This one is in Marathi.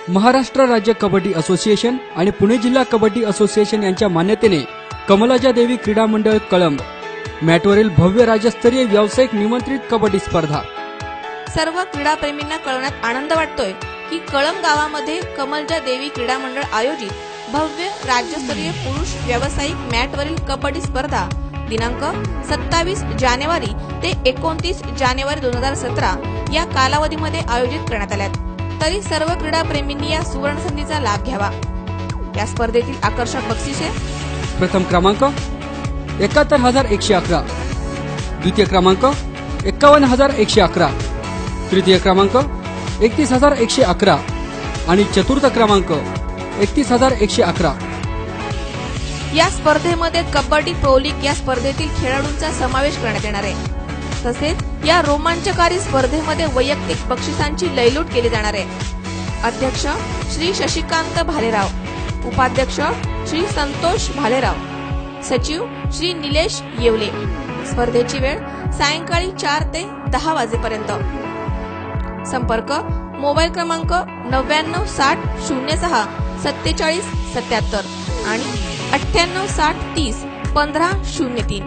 महाराष्ट्र राज्य कबड्डी असोसिएशन आणि पुणे जिल्हा कबड्डी असोसिएशन यांच्या मान्यतेने कमलाजा देवी क्रीडा मंडळ कळंब मॅटवरील भव्य राज्यस्तरीय व्यावसायिक निमंत्रित कबड्डी स्पर्धा। सर्व क्रीडाप्रेमींना कळवण्यात आनंद वाटतोय की कळंब गावामध्ये कमलजा देवी क्रीडा मंडळ आयोजित भव्य राज्यस्तरीय पुरुष व्यावसायिक मॅटवरील कबड्डी स्पर्धा दिनांक 27 जानेवारी ते 29 जानेवारी 2017 या कालावधीमध्ये आयोजित करण्यात आल्यात। तरी सर्व क्रीडाप्रेमींनी या सुवर्ण संधीचा लाभ घ्यावा। या स्पर्धेतील आकर्षक बक्षिसे: प्रथम क्रमांक 71,111, द्वितीय क्रमांक 51,111, तृतीय क्रमांक 31,111 आणि चतुर्थ क्रमांक 31,111। या स्पर्धेमध्ये कबड्डी प्रो लीग या स्पर्धेतील खेळाडूंचा समावेश करण्यात येणार आहे। तसेच या रोमांचकारी स्पर्धेमध्ये वैयक्तिक बक्षिसांची लयलूट केली जाणार आहे। अध्यक्ष श्री शशिकांत भालेराव, उपाध्यक्ष श्री संतोष भालेराव, सचिव श्री निलेश येवले। स्पर्धेची वेळ सायंकाळी 4 ते 10 वाजेपर्यंत। संपर्क मोबाईल क्रमांक 99 60 06 47 77 आणि 98 60 30 15 03।